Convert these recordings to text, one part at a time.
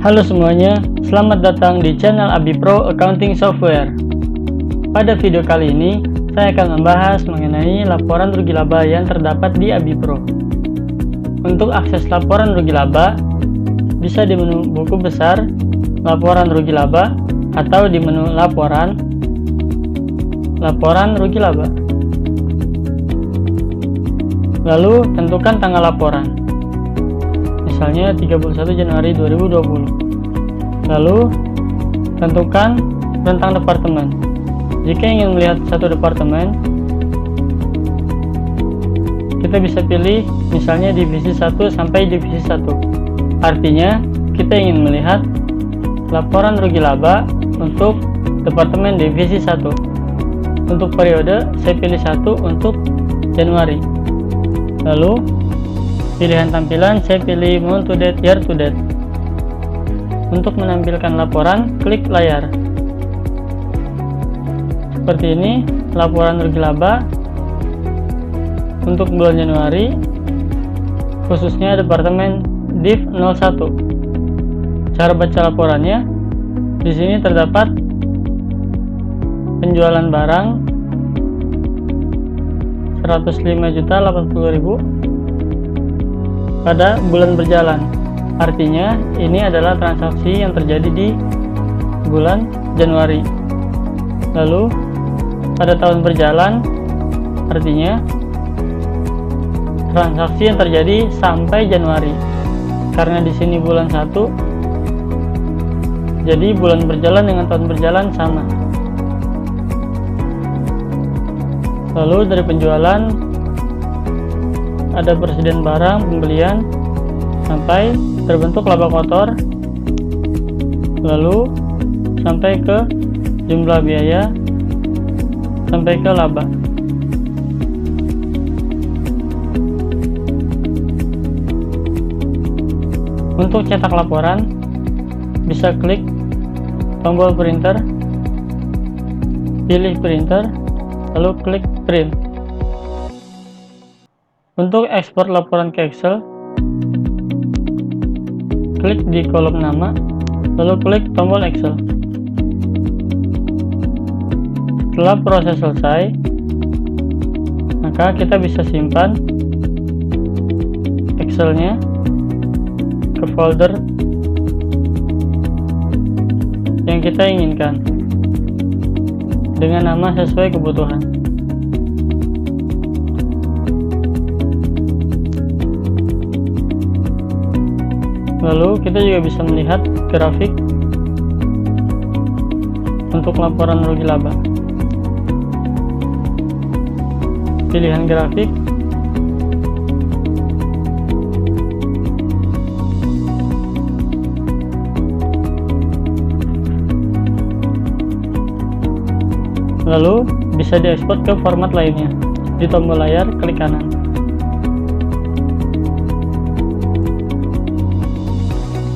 Halo semuanya, selamat datang di channel Abi Pro Accounting Software. Pada video kali ini, saya akan membahas mengenai laporan rugi laba yang terdapat di Abi Pro. Untuk akses laporan rugi laba, bisa di menu buku besar, laporan rugi laba, atau di menu laporan rugi laba. Lalu, tentukan tanggal laporan. Misalnya 31 Januari 2020. Lalu tentukan rentang departemen. Jika ingin melihat satu departemen, kita bisa pilih misalnya divisi 1 sampai divisi 1. Artinya kita ingin melihat laporan rugi laba untuk departemen divisi 1. Untuk periode saya pilih 1 untuk Januari. Lalu pilihan tampilan saya pilih month to date, year to date. Untuk menampilkan laporan, klik layar. Seperti ini laporan rugi laba untuk bulan Januari, khususnya departemen Div 01. Cara baca laporannya, di sini terdapat penjualan barang 105.080.000 pada bulan berjalan. Artinya ini adalah transaksi yang terjadi di bulan Januari. Lalu pada tahun berjalan, artinya transaksi yang terjadi sampai Januari. Karena di sini bulan 1, jadi bulan berjalan dengan tahun berjalan sama. Lalu dari penjualan ada persediaan barang, pembelian, sampai terbentuk laba kotor, lalu sampai ke jumlah biaya, sampai ke laba. Untuk cetak laporan, bisa klik tombol printer, pilih printer, lalu klik print. Untuk ekspor laporan ke Excel, klik di kolom nama, lalu klik tombol Excel. Setelah proses selesai, maka kita bisa simpan Excelnya ke folder yang kita inginkan dengan nama sesuai kebutuhan. Lalu kita juga bisa melihat grafik untuk laporan rugi laba. Pilihan grafik, lalu bisa diekspor ke format lainnya. Di tombol layar, klik kanan.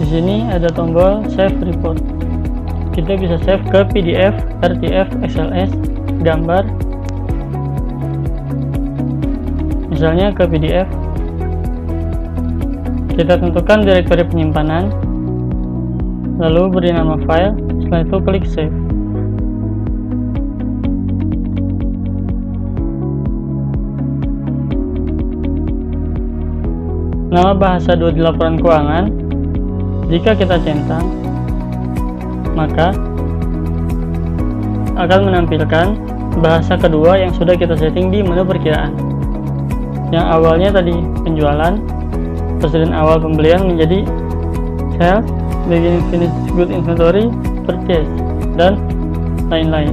Di sini ada tombol Save Report. Kita bisa save ke PDF, RTF, XLS, gambar. Misalnya ke PDF. Kita tentukan direktori penyimpanan, lalu beri nama file, setelah itu klik Save. Nama bahasa 2 di laporan keuangan, jika kita centang, maka akan menampilkan bahasa kedua yang sudah kita setting di menu perkiraan. Yang awalnya tadi penjualan, persediaan awal pembelian menjadi sales, beginning finished good inventory, purchase, dan lain-lain.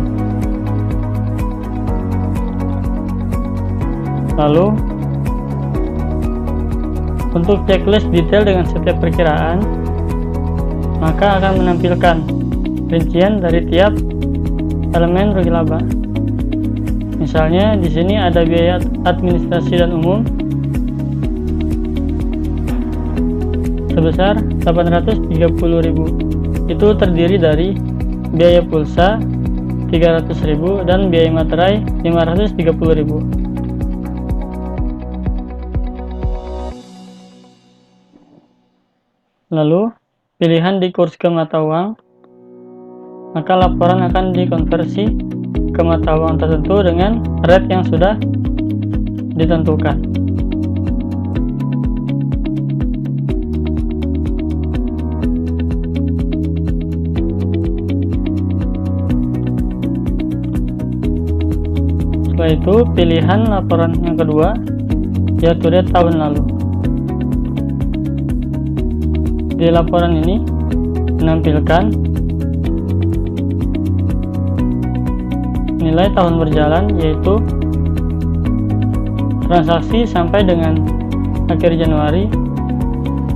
Lalu untuk checklist detail dengan setiap perkiraan, maka akan menampilkan rincian dari tiap elemen rugi laba. Misalnya di sini ada biaya administrasi dan umum sebesar 830.000. Itu terdiri dari biaya pulsa 300.000 dan biaya materai 530.000. Lalu pilihan di kursi mata uang, maka laporan akan dikonversi ke mata uang tertentu dengan rate yang sudah ditentukan. Setelah itu, pilihan laporan yang kedua, yaitu date tahun lalu. Di laporan ini menampilkan nilai tahun berjalan, yaitu transaksi sampai dengan akhir Januari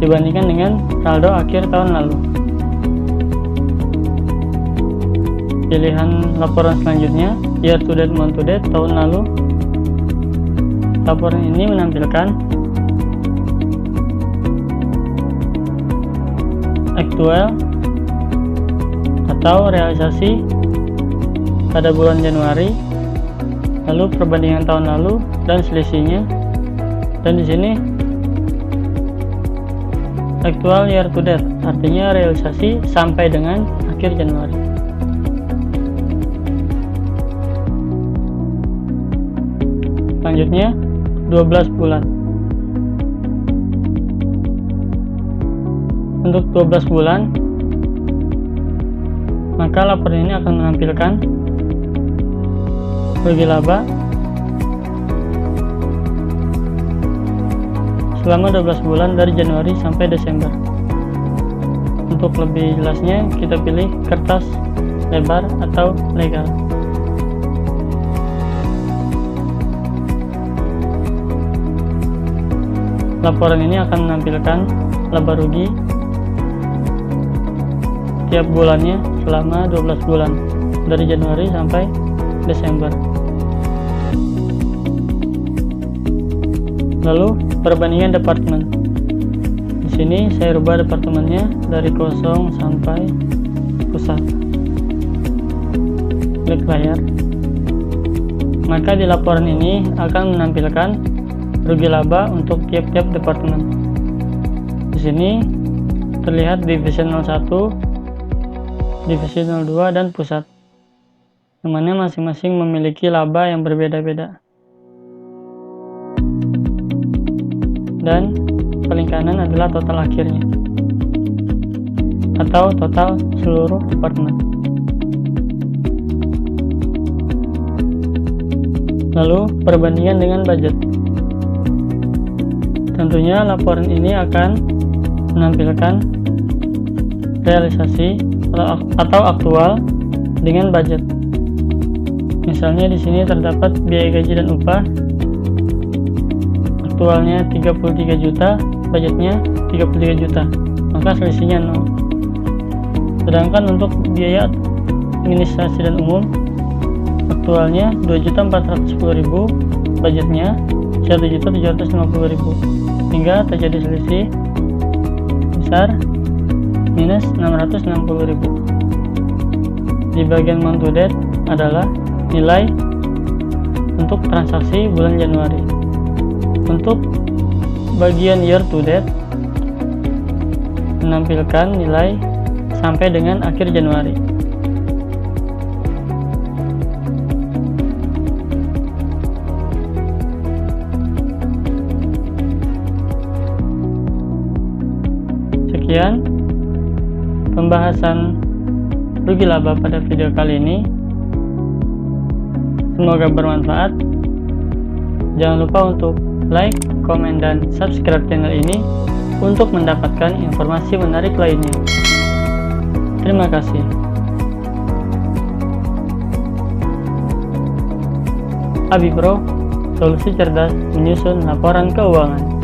dibandingkan dengan saldo akhir tahun lalu. Pilihan laporan selanjutnya, year to date, month to date, tahun lalu. Laporan ini menampilkan aktual atau realisasi pada bulan Januari, lalu perbandingan tahun lalu dan selisihnya. Dan di sini aktual year to date, artinya realisasi sampai dengan akhir Januari. Selanjutnya 12 bulan. Untuk 12 bulan, maka laporan ini akan menampilkan rugi laba selama 12 bulan dari Januari sampai Desember. Untuk lebih jelasnya, kita pilih kertas lebar atau legal. Laporan ini akan menampilkan laba rugi tiap bulannya selama 12 bulan dari Januari sampai Desember. Lalu perbandingan departemen. Di sini saya rubah departemennya dari kosong sampai pusat. Klik layar. Maka di laporan ini akan menampilkan rugi laba untuk tiap-tiap departemen. Di sini terlihat divisi 01, divisi 02 dan pusat, yang mana masing-masing memiliki laba yang berbeda-beda. Dan paling kanan adalah total akhirnya atau total seluruh departemen. Lalu perbandingan dengan budget. Tentunya laporan ini akan menampilkan realisasi atau aktual dengan budget. Misalnya di sini terdapat biaya gaji dan upah, aktualnya 33 juta, budgetnya 33 juta, maka selisihnya 0. Sedangkan untuk biaya administrasi dan umum, aktualnya 2.410.000, budgetnya 1.750.000, hingga terjadi selisih besar minus 660.000. Di bagian month to date adalah nilai untuk transaksi bulan Januari. Untuk bagian year to date menampilkan nilai sampai dengan akhir Januari. Sekian pembahasan rugi laba pada video kali ini. Semoga bermanfaat. Jangan lupa untuk like, komen, dan subscribe channel ini untuk mendapatkan informasi menarik lainnya. Terima kasih. Abi Pro, solusi cerdas menyusun laporan keuangan.